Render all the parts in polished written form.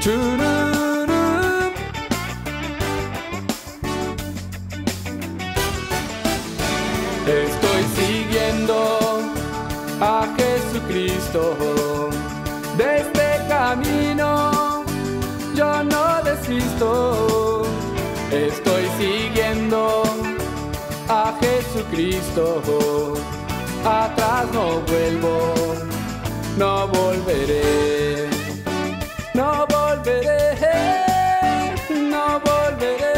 Tururú. Estoy siguiendo a Jesucristo. De este camino yo no desisto. Estoy siguiendo a Jesucristo. Atrás no vuelvo, no volveré. No volveré, no volveré.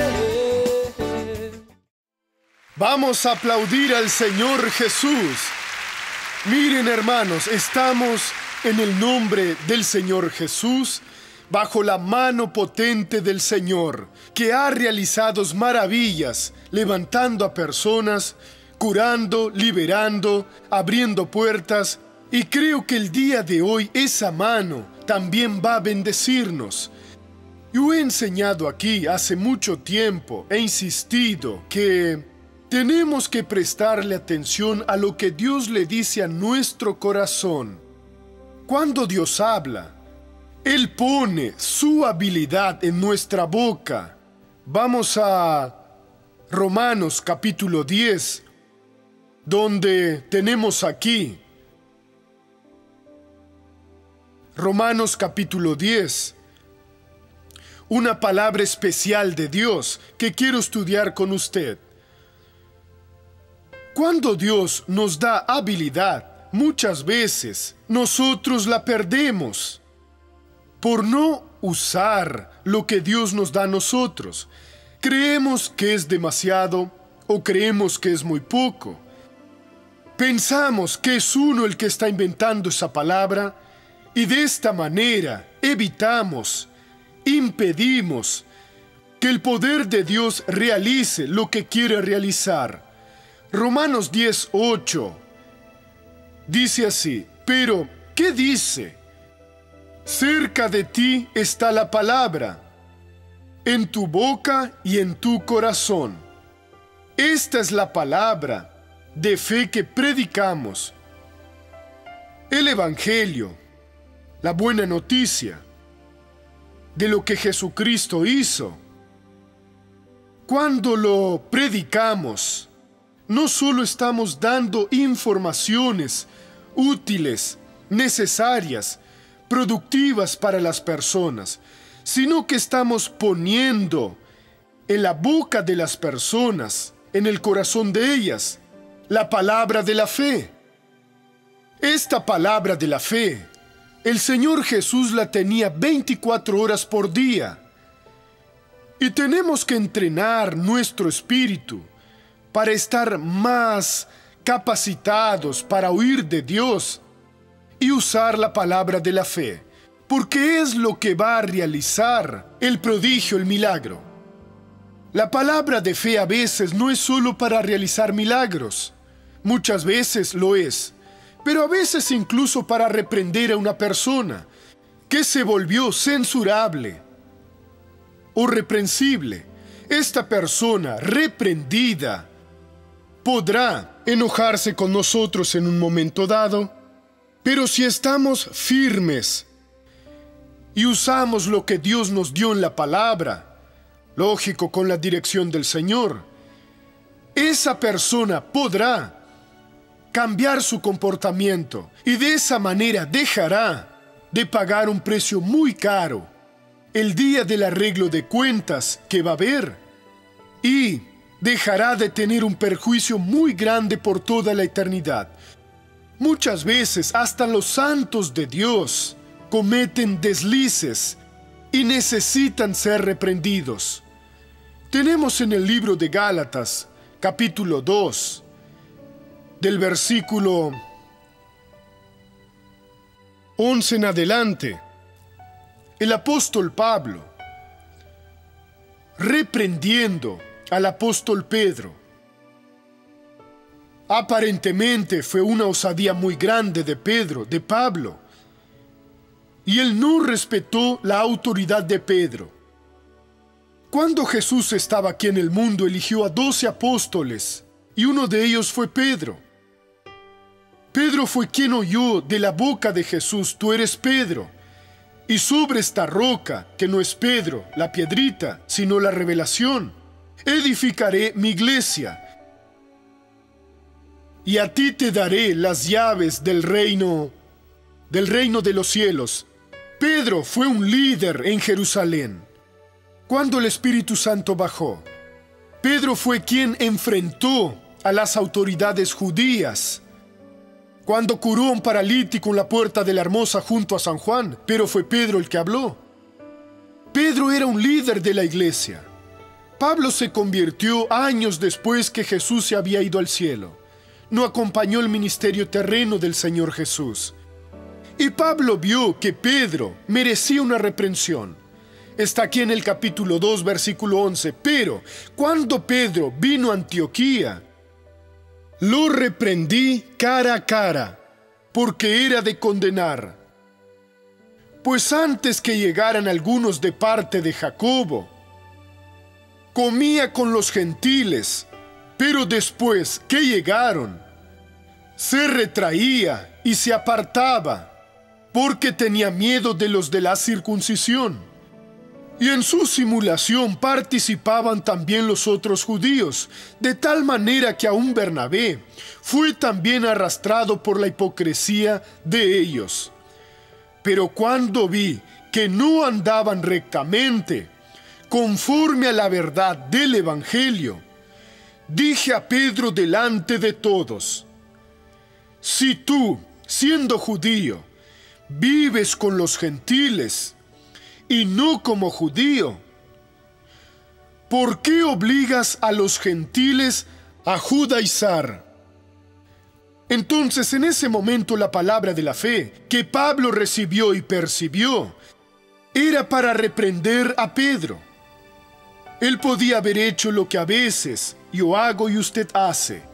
Vamos a aplaudir al Señor Jesús. Miren, hermanos, estamos en el nombre del Señor Jesús, bajo la mano potente del Señor, que ha realizado maravillas, levantando a personas, curando, liberando, abriendo puertas. Y creo que el día de hoy esa mano también va a bendecirnos. Yo he enseñado aquí hace mucho tiempo, he insistido que tenemos que prestarle atención a lo que Dios le dice a nuestro corazón. Cuando Dios habla, Él pone su habilidad en nuestra boca. Vamos a Romanos capítulo 10, donde tenemos aquí Romanos capítulo 10, una palabra especial de Dios que quiero estudiar con usted. Cuando Dios nos da habilidad, muchas veces nosotros la perdemos por no usar lo que Dios nos da a nosotros. Creemos que es demasiado o creemos que es muy poco. Pensamos que es uno el que está inventando esa palabra y de esta manera evitamos, impedimos que el poder de Dios realice lo que quiere realizar. Romanos 10:8 dice así: pero, ¿qué dice? Cerca de ti está la palabra, en tu boca y en tu corazón. Esta es la palabra de fe que predicamos. El Evangelio, la buena noticia de lo que Jesucristo hizo. Cuando lo predicamos, no solo estamos dando informaciones útiles, necesarias, productivas para las personas, sino que estamos poniendo en la boca de las personas, en el corazón de ellas, la palabra de la fe. Esta palabra de la fe, el Señor Jesús la tenía 24 horas por día. Y tenemos que entrenar nuestro espíritu para estar más capacitados para oír de Dios y usar la palabra de la fe, porque es lo que va a realizar el prodigio, el milagro. La palabra de fe a veces no es solo para realizar milagros, muchas veces lo es, pero a veces incluso para reprender a una persona que se volvió censurable o reprensible. Esta persona reprendida podrá enojarse con nosotros en un momento dado, pero si estamos firmes y usamos lo que Dios nos dio en la palabra, lógico, con la dirección del Señor, esa persona podrá cambiar su comportamiento y de esa manera dejará de pagar un precio muy caro el día del arreglo de cuentas que va a haber y dejará de tener un perjuicio muy grande por toda la eternidad. Muchas veces hasta los santos de Dios cometen deslices y necesitan ser reprendidos. Tenemos en el libro de Gálatas, capítulo 2, del versículo 11 en adelante, el apóstol Pablo reprendiendo al apóstol Pedro. Aparentemente fue una osadía muy grande de Pedro, de Pablo, y él no respetó la autoridad de Pedro. Cuando Jesús estaba aquí en el mundo, eligió a 12 apóstoles, y uno de ellos fue Pedro. Pedro fue quien oyó de la boca de Jesús: tú eres Pedro, Y sobre esta roca, que no es Pedro, la piedrita, sino la revelación, edificaré mi iglesia. Y a ti te daré las llaves del reino de los cielos. Pedro fue un líder en Jerusalén. Cuando el Espíritu Santo bajó, Pedro fue quien enfrentó a las autoridades judías. Cuando curó a un paralítico en la puerta de la Hermosa junto a San Juan, pero fue Pedro el que habló. Pedro era un líder de la iglesia. Pablo se convirtió años después que Jesús se había ido al cielo. No acompañó el ministerio terreno del Señor Jesús. Y Pablo vio que Pedro merecía una reprensión. Está aquí en el capítulo 2, versículo 11. Pero cuando Pedro vino a Antioquía, lo reprendí cara a cara, porque era de condenar. Pues antes que llegaran algunos de parte de Jacobo, comía con los gentiles, pero después que llegaron, se retraía y se apartaba, porque tenía miedo de los de la circuncisión. Y en su simulación participaban también los otros judíos, de tal manera que aún Bernabé fue también arrastrado por la hipocresía de ellos. Pero cuando vi que no andaban rectamente, conforme a la verdad del Evangelio, dije a Pedro delante de todos: si tú, siendo judío, vives con los gentiles y no como judío, ¿por qué obligas a los gentiles a judaizar? Entonces, en ese momento, la palabra de la fe que Pablo recibió y percibió era para reprender a Pedro. Él podía haber hecho lo que a veces yo hago y usted hace.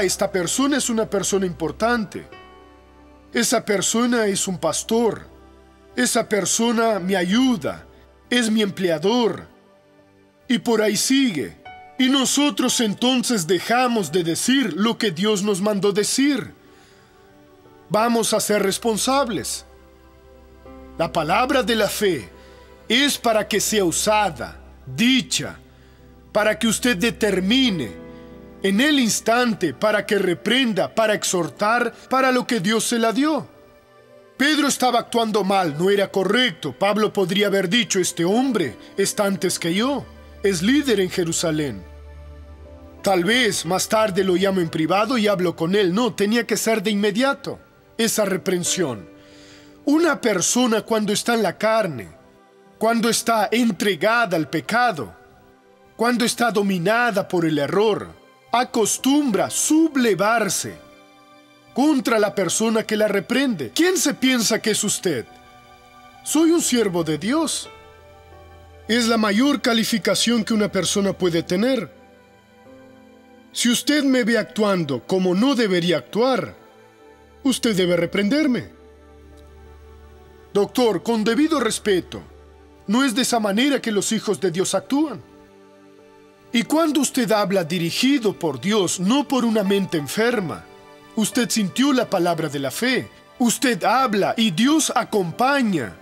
Esta persona es una persona importante. Esa persona es un pastor. Esa persona me ayuda. Es mi empleador. Y por ahí sigue. Y nosotros entonces dejamos de decir lo que Dios nos mandó decir. Vamos a ser responsables. La palabra de la fe es para que sea usada, dicha, para que usted determine en el instante, para que reprenda, para exhortar, para lo que Dios se la dio. Pedro estaba actuando mal, no era correcto. Pablo podría haber dicho: este hombre está antes que yo, es líder en Jerusalén. Tal vez más tarde lo llamo en privado y hablo con él. No, tenía que ser de inmediato esa reprensión. Una persona cuando está en la carne, cuando está entregada al pecado, cuando está dominada por el error, acostumbra sublevarse contra la persona que la reprende. ¿Quién se piensa que es usted? Soy un siervo de Dios. Es la mayor calificación que una persona puede tener. Si usted me ve actuando como no debería actuar, usted debe reprenderme. Doctor, con debido respeto, no es de esa manera que los hijos de Dios actúan. Y cuando usted habla dirigido por Dios, no por una mente enferma, usted sintió la palabra de la fe, usted habla y Dios acompaña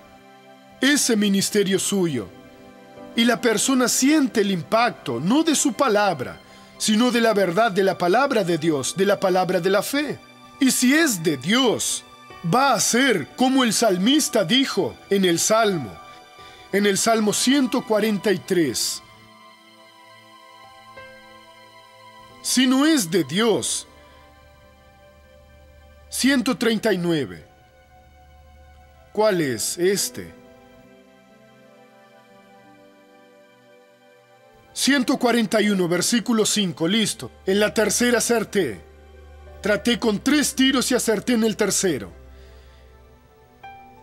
ese ministerio suyo. Y la persona siente el impacto, no de su palabra, sino de la verdad de la palabra de Dios, de la palabra de la fe. Y si es de Dios, va a ser como el salmista dijo en el Salmo 143. Si no es de Dios, 139. ¿Cuál es este? 141, versículo 5, listo. En la tercera acerté. Traté con 3 tiros y acerté en el tercero.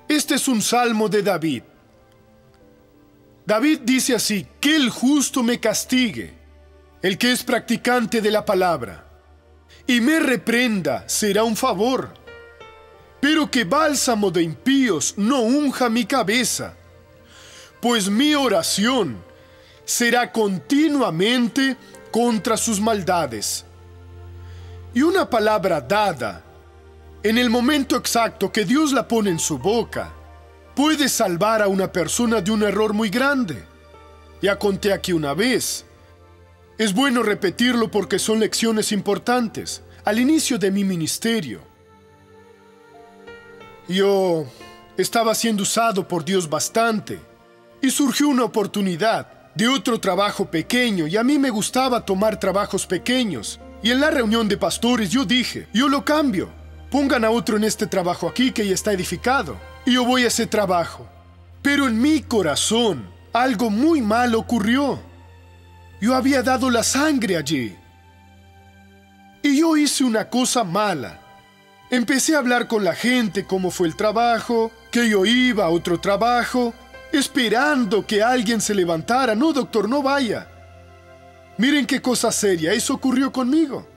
Este es un salmo de David. David dice así: que el justo me castigue, el que es practicante de la palabra, y me reprenda, será un favor. Pero que bálsamo de impíos no unja mi cabeza, pues mi oración será continuamente contra sus maldades. Y una palabra dada, en el momento exacto que Dios la pone en su boca, puede salvar a una persona de un error muy grande. Ya conté aquí una vez. Es bueno repetirlo porque son lecciones importantes. Al inicio de mi ministerio, yo estaba siendo usado por Dios bastante y surgió una oportunidad de otro trabajo pequeño y a mí me gustaba tomar trabajos pequeños. Y en la reunión de pastores yo dije, yo lo cambio. Pongan a otro en este trabajo aquí que ya está edificado. Y yo voy a ese trabajo. Pero en mi corazón, algo muy malo ocurrió. Yo había dado la sangre allí. Y yo hice una cosa mala. Empecé a hablar con la gente cómo fue el trabajo, que yo iba a otro trabajo, esperando que alguien se levantara. No, doctor, no vaya. Miren qué cosa seria, eso ocurrió conmigo.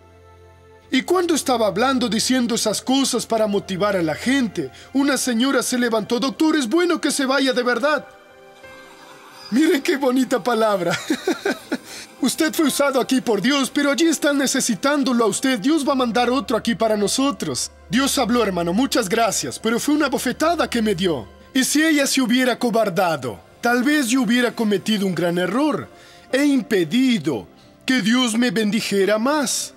Y cuando estaba hablando, diciendo esas cosas para motivar a la gente, una señora se levantó. Doctor, es bueno que se vaya de verdad. Miren qué bonita palabra. Usted fue usado aquí por Dios, pero allí están necesitándolo a usted. Dios va a mandar otro aquí para nosotros. Dios habló, hermano, muchas gracias, pero fue una bofetada que me dio. Y si ella se hubiera cobardado, tal vez yo hubiera cometido un gran error. He impedido que Dios me bendijera más.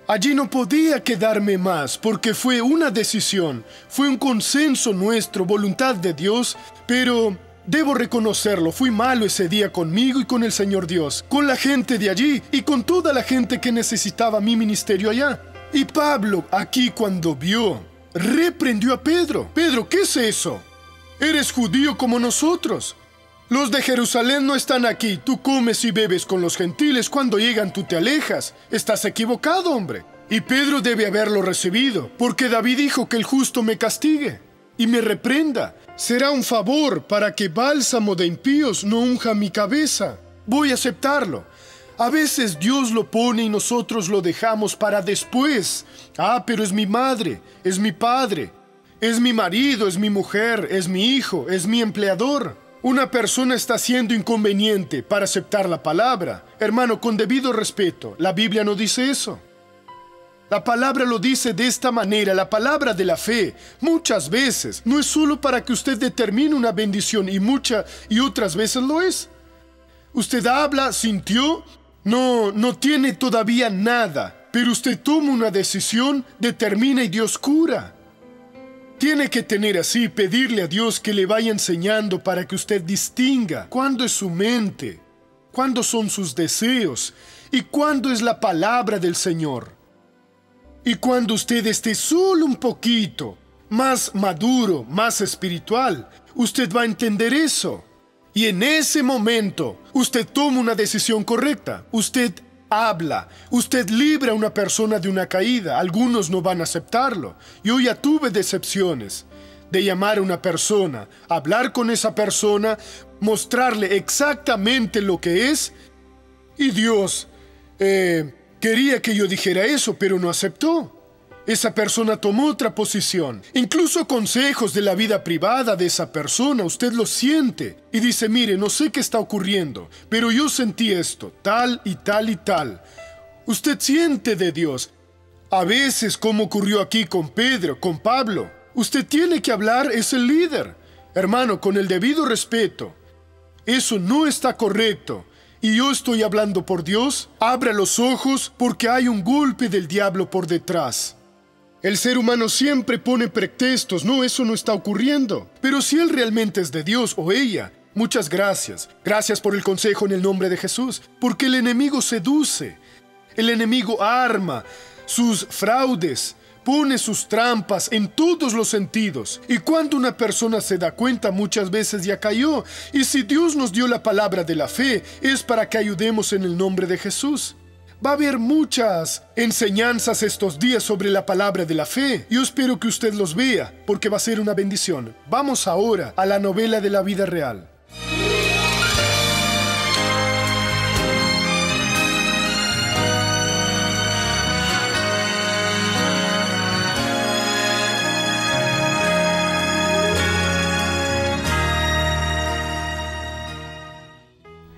Allí no podía quedarme más, porque fue una decisión, fue un consenso nuestro, voluntad de Dios, pero debo reconocerlo, fui malo ese día conmigo y con el Señor Dios, con la gente de allí y con toda la gente que necesitaba mi ministerio allá. Y Pablo, aquí cuando vio, reprendió a Pedro. Pedro, ¿qué es eso? Eres judío como nosotros. Los de Jerusalén no están aquí. Tú comes y bebes con los gentiles. Cuando llegan tú te alejas. Estás equivocado, hombre. Y Pedro debe haberlo recibido, porque David dijo que el justo me castigue y me reprenda. Será un favor para que bálsamo de impíos no unja mi cabeza. Voy a aceptarlo. A veces Dios lo pone y nosotros lo dejamos para después. Ah, pero es mi madre, es mi padre, es mi marido, es mi mujer, es mi hijo, es mi empleador. Una persona está siendo inconveniente para aceptar la palabra. Hermano, con debido respeto, la Biblia no dice eso. La palabra lo dice de esta manera, la palabra de la fe. Muchas veces no es solo para que usted determine una bendición y otras veces lo es. Usted habla, sintió, no tiene todavía nada, pero usted toma una decisión, determina y Dios cura. Tiene que tener así, pedirle a Dios que le vaya enseñando para que usted distinga cuándo es su mente, cuándo son sus deseos y cuándo es la palabra del Señor. Y cuando usted esté solo un poquito más maduro, más espiritual, usted va a entender eso. Y en ese momento, usted toma una decisión correcta. Usted habla. Usted libra a una persona de una caída. Algunos no van a aceptarlo. Yo ya tuve decepciones de llamar a una persona, hablar con esa persona, mostrarle exactamente lo que es. Y Dios quería que yo dijera eso, pero no aceptó. Esa persona tomó otra posición. Incluso consejos de la vida privada de esa persona, usted lo siente y dice, mire, no sé qué está ocurriendo, pero yo sentí esto, tal y tal y tal. Usted siente de Dios. A veces, como ocurrió aquí con Pedro, con Pablo, usted tiene que hablar, es el líder. Hermano, con el debido respeto, eso no está correcto. Y yo estoy hablando por Dios, abra los ojos porque hay un golpe del diablo por detrás. El ser humano siempre pone pretextos, no, eso no está ocurriendo. Pero si él realmente es de Dios o ella, muchas gracias. Gracias por el consejo en el nombre de Jesús, porque el enemigo seduce, el enemigo arma sus fraudes, pone sus trampas en todos los sentidos. Y cuando una persona se da cuenta, muchas veces ya cayó. Y si Dios nos dio la palabra de la fe, es para que ayudemos en el nombre de Jesús. Va a haber muchas enseñanzas estos días sobre la palabra de la fe. Yo espero que usted los vea, porque va a ser una bendición. Vamos ahora a la novela de la vida real.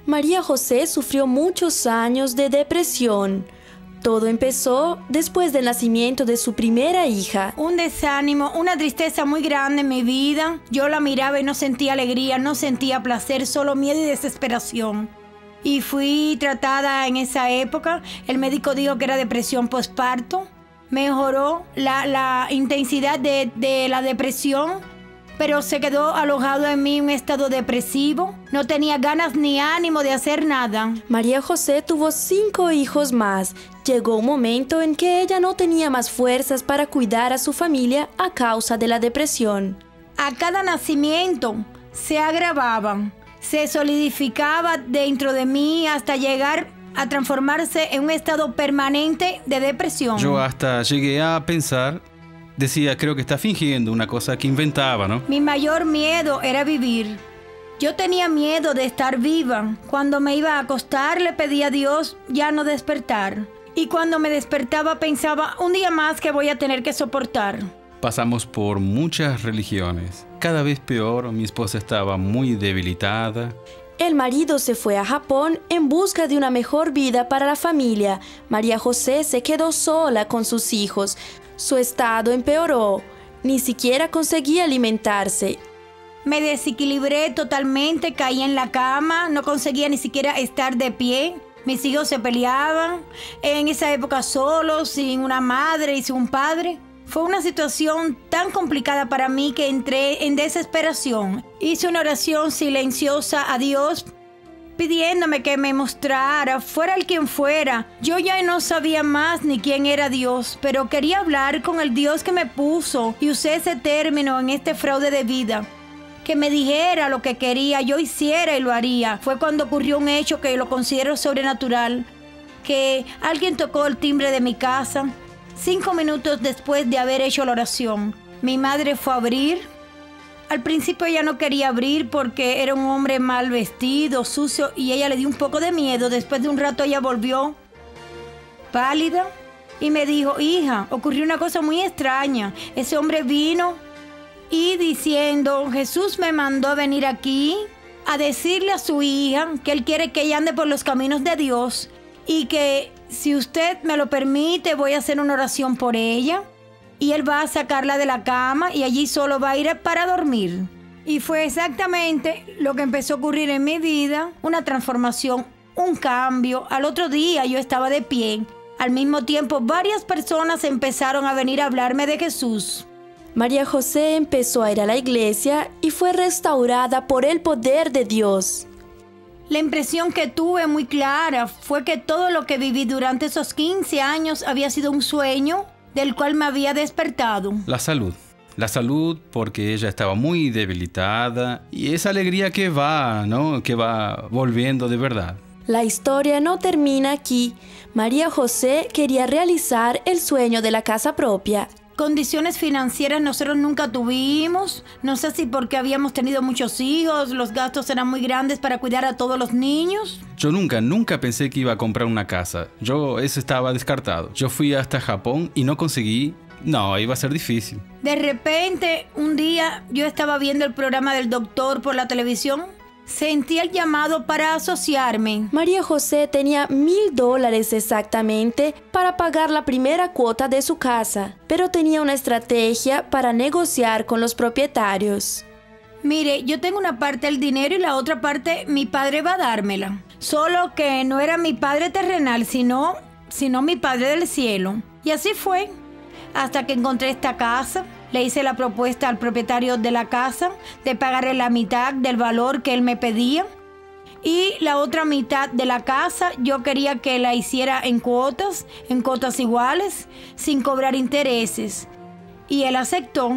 María José sufrió muchos años de depresión. Todo empezó después del nacimiento de su primera hija. Un desánimo, una tristeza muy grande en mi vida. Yo la miraba y no sentía alegría, no sentía placer, solo miedo y desesperación. Y fui tratada en esa época. El médico dijo que era depresión postparto. Mejoró la intensidad de la depresión, pero se quedó alojado en mí un estado depresivo. No tenía ganas ni ánimo de hacer nada. María José tuvo 5 hijos más. Llegó un momento en que ella no tenía más fuerzas para cuidar a su familia a causa de la depresión. A cada nacimiento se agravaba, se solidificaba dentro de mí hasta llegar a transformarse en un estado permanente de depresión. Yo hasta llegué a pensar, decía, creo que está fingiendo una cosa que inventaba, ¿no? Mi mayor miedo era vivir. Yo tenía miedo de estar viva. Cuando me iba a acostar le pedía a Dios ya no despertar. Y cuando me despertaba pensaba, un día más que voy a tener que soportar. Pasamos por muchas religiones. Cada vez peor, mi esposa estaba muy debilitada. El marido se fue a Japón en busca de una mejor vida para la familia. María José se quedó sola con sus hijos. Su estado empeoró. Ni siquiera conseguía alimentarse. Me desequilibré totalmente, caí en la cama, no conseguía ni siquiera estar de pie. Mis hijos se peleaban, en esa época solos, sin una madre y sin un padre. Fue una situación tan complicada para mí que entré en desesperación. Hice una oración silenciosa a Dios, pidiéndome que me mostrara, fuera el quien fuera. Yo ya no sabía más ni quién era Dios, pero quería hablar con el Dios que me puso y usé ese término en este fraude de vida. Que me dijera lo que quería, yo hiciera y lo haría. Fue cuando ocurrió un hecho que lo considero sobrenatural, que alguien tocó el timbre de mi casa 5 minutos después de haber hecho la oración. Mi madre fue a abrir. Al principio ella no quería abrir porque era un hombre mal vestido, sucio, y ella le dio un poco de miedo. Después de un rato ella volvió pálida y me dijo, hija, ocurrió una cosa muy extraña. Ese hombre vino y diciendo, Jesús me mandó a venir aquí a decirle a su hija que él quiere que ella ande por los caminos de Dios y que si usted me lo permite voy a hacer una oración por ella y él va a sacarla de la cama y allí solo va a ir para dormir. Y fue exactamente lo que empezó a ocurrir en mi vida, una transformación, un cambio. Al otro día yo estaba de pie. Al mismo tiempo varias personas empezaron a venir a hablarme de Jesús. María José empezó a ir a la iglesia y fue restaurada por el poder de Dios. La impresión que tuve muy clara fue que todo lo que viví durante esos 15 años había sido un sueño del cual me había despertado. La salud porque ella estaba muy debilitada y esa alegría que va, ¿no? Que va volviendo de verdad. La historia no termina aquí. María José quería realizar el sueño de la casa propia. Condiciones financieras nosotros nunca tuvimos. No sé si porque habíamos tenido muchos hijos, los gastos eran muy grandes para cuidar a todos los niños. Yo nunca pensé que iba a comprar una casa. Eso estaba descartado. Yo fui hasta Japón y no conseguí. No, iba a ser difícil. De repente, un día yo estaba viendo el programa del doctor por la televisión. Sentí el llamado para asociarme. María José tenía $1,000 exactamente para pagar la primera cuota de su casa, pero tenía una estrategia para negociar con los propietarios. Mire, yo tengo una parte del dinero y la otra parte mi padre va a dármela. Solo que no era mi padre terrenal, sino mi padre del cielo. Y así fue, hasta que encontré esta casa. Le hice la propuesta al propietario de la casa de pagarle la mitad del valor que él me pedía. Y la otra mitad de la casa yo quería que la hiciera en cuotas iguales, sin cobrar intereses. Y él aceptó,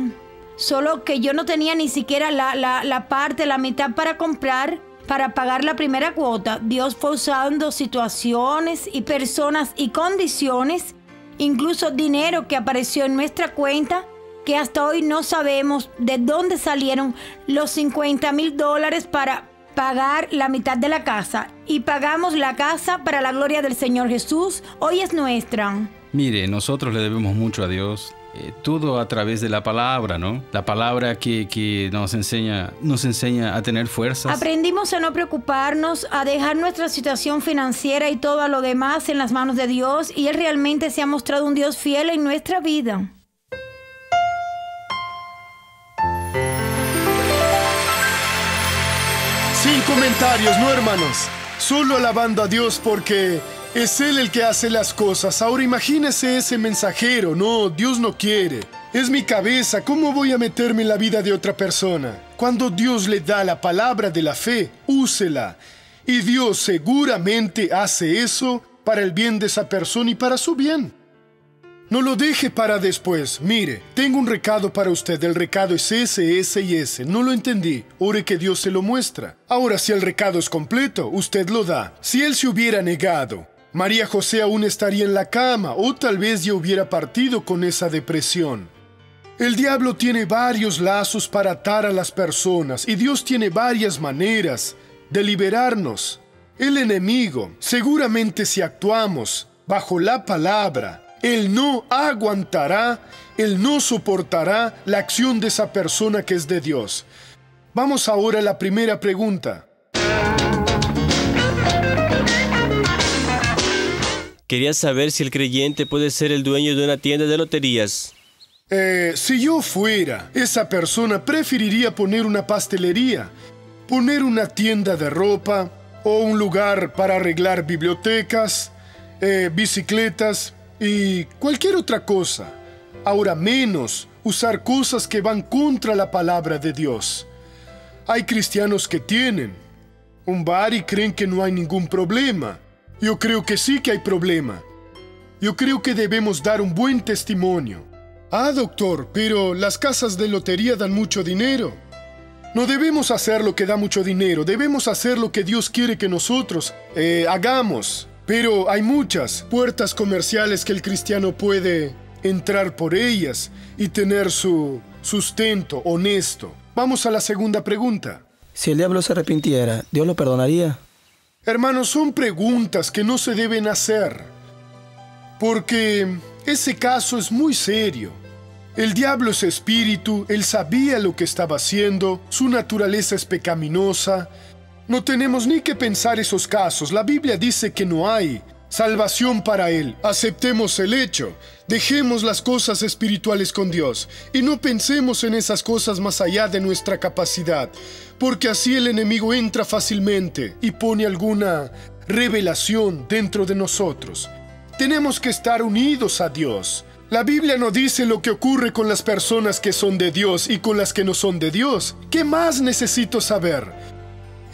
solo que yo no tenía ni siquiera la mitad para comprar, para pagar la primera cuota. Dios fue usando situaciones y personas y condiciones, incluso dinero que apareció en nuestra cuenta, que hasta hoy no sabemos de dónde salieron los $50,000 para pagar la mitad de la casa. Y pagamos la casa para la gloria del Señor Jesús. Hoy es nuestra. Mire, nosotros le debemos mucho a Dios. todo a través de la palabra, ¿no? La palabra que nos enseña a tener fuerzas. Aprendimos a no preocuparnos, a dejar nuestra situación financiera y todo lo demás en las manos de Dios, y Él realmente se ha mostrado un Dios fiel en nuestra vida. Sin comentarios, ¿no, hermanos? Solo alabando a Dios porque es Él el que hace las cosas. Ahora imagínese ese mensajero. No, Dios no quiere. Es mi cabeza. ¿Cómo voy a meterme en la vida de otra persona? Cuando Dios le da la palabra de la fe, úsela. Y Dios seguramente hace eso para el bien de esa persona y para su bien. No lo deje para después. Mire, tengo un recado para usted. El recado es ese, ese y ese. No lo entendí. Ore que Dios se lo muestra. Ahora, si el recado es completo, usted lo da. Si él se hubiera negado, María José aún estaría en la cama, o tal vez ya hubiera partido con esa depresión. El diablo tiene varios lazos para atar a las personas, y Dios tiene varias maneras de liberarnos. El enemigo, seguramente si actuamos bajo la palabra, él no aguantará, él no soportará la acción de esa persona que es de Dios. Vamos ahora a la primera pregunta. Quería saber si el creyente puede ser el dueño de una tienda de loterías. Si yo fuera esa persona, preferiría poner una pastelería, poner una tienda de ropa o un lugar para arreglar bibliotecas, bicicletas y cualquier otra cosa. Ahora menos usar cosas que van contra la palabra de Dios. Hay cristianos que tienen un bar y creen que no hay ningún problema. Yo creo que sí que hay problema. Yo creo que debemos dar un buen testimonio. Ah, doctor, pero las casas de lotería dan mucho dinero. No debemos hacer lo que da mucho dinero. Debemos hacer lo que Dios quiere que nosotros hagamos. Pero hay muchas puertas comerciales que el cristiano puede entrar por ellas y tener su sustento honesto. Vamos a la segunda pregunta. Si el diablo se arrepintiera, ¿Dios lo perdonaría? Hermanos, son preguntas que no se deben hacer, porque ese caso es muy serio. El diablo es espíritu, él sabía lo que estaba haciendo, su naturaleza es pecaminosa. No tenemos ni que pensar esos casos. La Biblia dice que no hay salvación para él. Aceptemos el hecho. Dejemos las cosas espirituales con Dios y no pensemos en esas cosas más allá de nuestra capacidad, porque así el enemigo entra fácilmente y pone alguna revelación dentro de nosotros. Tenemos que estar unidos a Dios. La Biblia no dice lo que ocurre con las personas que son de Dios y con las que no son de Dios. ¿Qué más necesito saber?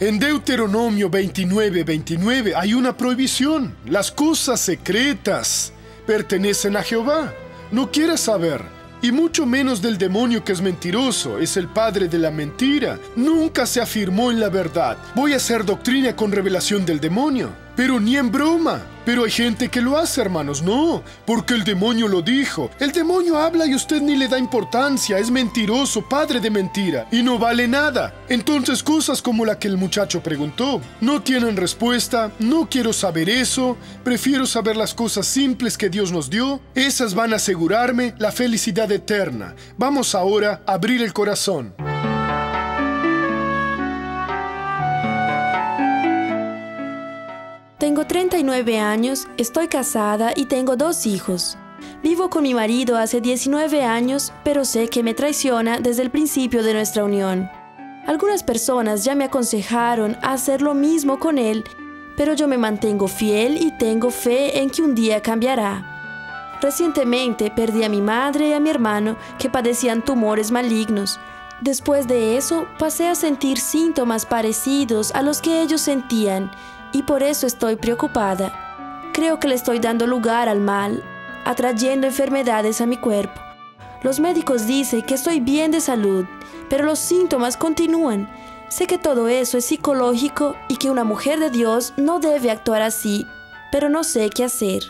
En Deuteronomio 29:29 hay una prohibición. Las cosas secretas pertenecen a Jehová. No quieras saber, y mucho menos del demonio, que es mentiroso, es el padre de la mentira. Nunca se afirmó en la verdad. Voy a hacer doctrina con revelación del demonio, pero ni en broma. Pero hay gente que lo hace, hermanos. No, porque el demonio lo dijo. El demonio habla y usted ni le da importancia. Es mentiroso, padre de mentira, y no vale nada. Entonces cosas como la que el muchacho preguntó no tienen respuesta. No quiero saber eso. Prefiero saber las cosas simples que Dios nos dio. Esas van a asegurarme la felicidad eterna. Vamos ahora a abrir el corazón. Tengo 39 años, estoy casada y tengo 2 hijos. Vivo con mi marido hace 19 años, pero sé que me traiciona desde el principio de nuestra unión. Algunas personas ya me aconsejaron a hacer lo mismo con él, pero yo me mantengo fiel y tengo fe en que un día cambiará. Recientemente perdí a mi madre y a mi hermano que padecían tumores malignos. Después de eso, pasé a sentir síntomas parecidos a los que ellos sentían, y por eso estoy preocupada. Creo que le estoy dando lugar al mal, atrayendo enfermedades a mi cuerpo. Los médicos dicen que estoy bien de salud, pero los síntomas continúan. Sé que todo eso es psicológico y que una mujer de Dios no debe actuar así, pero no sé qué hacer.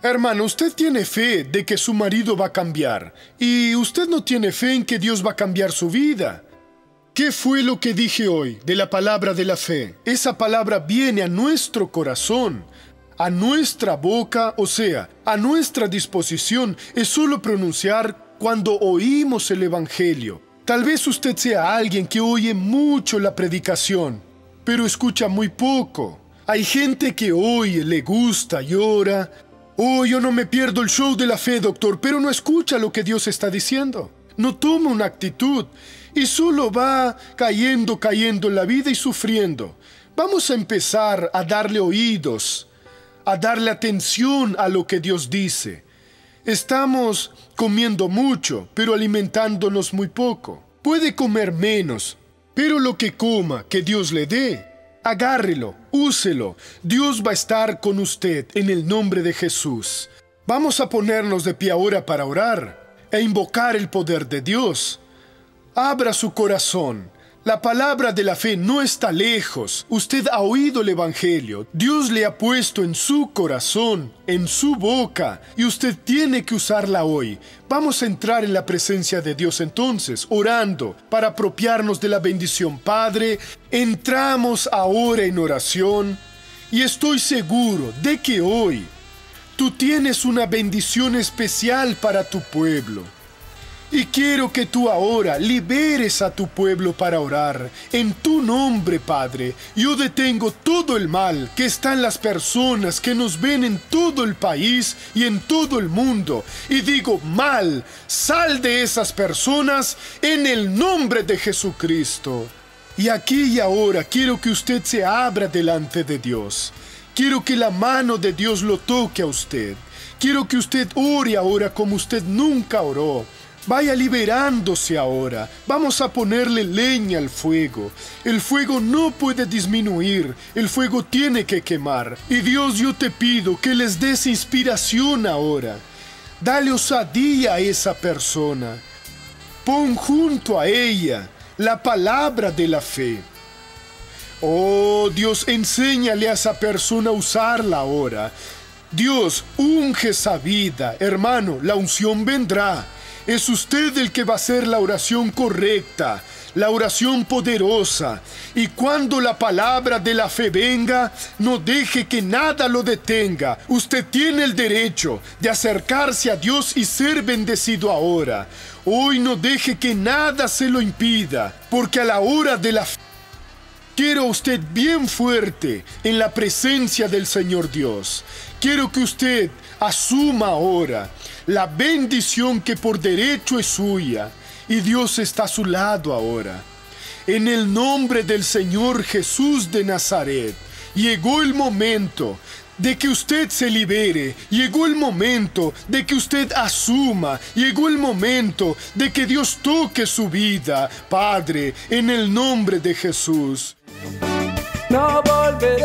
Hermano, usted tiene fe de que su marido va a cambiar, y usted no tiene fe en que Dios va a cambiar su vida. ¿Qué fue lo que dije hoy de la palabra de la fe? Esa palabra viene a nuestro corazón, A nuestra boca, o sea, a nuestra disposición, es solo pronunciar cuando oímos el Evangelio. Tal vez usted sea alguien que oye mucho la predicación, pero escucha muy poco. Hay gente que oye, le gusta, llora. Oh, yo no me pierdo el show de la fe, doctor, pero no escucha lo que Dios está diciendo. No toma una actitud y solo va cayendo en la vida y sufriendo. Vamos a empezar a darle oídos, a darle atención a lo que Dios dice. Estamos comiendo mucho, pero alimentándonos muy poco. Puede comer menos, pero lo que coma, que Dios le dé, agárrelo, úselo. Dios va a estar con usted en el nombre de Jesús. Vamos a ponernos de pie ahora para orar e invocar el poder de Dios. Abra su corazón. La palabra de la fe no está lejos. Usted ha oído el Evangelio. Dios le ha puesto en su corazón, en su boca, y usted tiene que usarla hoy. Vamos a entrar en la presencia de Dios entonces, orando para apropiarnos de la bendición. Padre, entramos ahora en oración y estoy seguro de que hoy tú tienes una bendición especial para tu pueblo. Y quiero que tú ahora liberes a tu pueblo para orar. En tu nombre, Padre, yo detengo todo el mal que está en las personas que nos ven en todo el país y en todo el mundo. Y digo, mal, sal de esas personas en el nombre de Jesucristo. Y aquí y ahora quiero que usted se abra delante de Dios. Quiero que la mano de Dios lo toque a usted. Quiero que usted ore ahora como usted nunca oró. Vaya liberándose ahora. Vamos a ponerle leña al fuego. El fuego no puede disminuir. El fuego tiene que quemar. Y Dios, yo te pido que les des inspiración ahora. Dale osadía a esa persona. Pon junto a ella la palabra de la fe. Oh, Dios, enséñale a esa persona a usarla ahora. Dios, unge esa vida. Hermano, la unción vendrá. Es usted el que va a hacer la oración correcta, la oración poderosa. Y cuando la palabra de la fe venga, no deje que nada lo detenga. Usted tiene el derecho de acercarse a Dios y ser bendecido ahora. Hoy no deje que nada se lo impida, porque a la hora de la fe, quiero a usted bien fuerte en la presencia del Señor Dios. Quiero que usted asuma ahora la bendición que por derecho es suya, y Dios está a su lado ahora. En el nombre del Señor Jesús de Nazaret, llegó el momento de que usted se libere, llegó el momento de que usted asuma, llegó el momento de que Dios toque su vida, Padre, en el nombre de Jesús. No volveré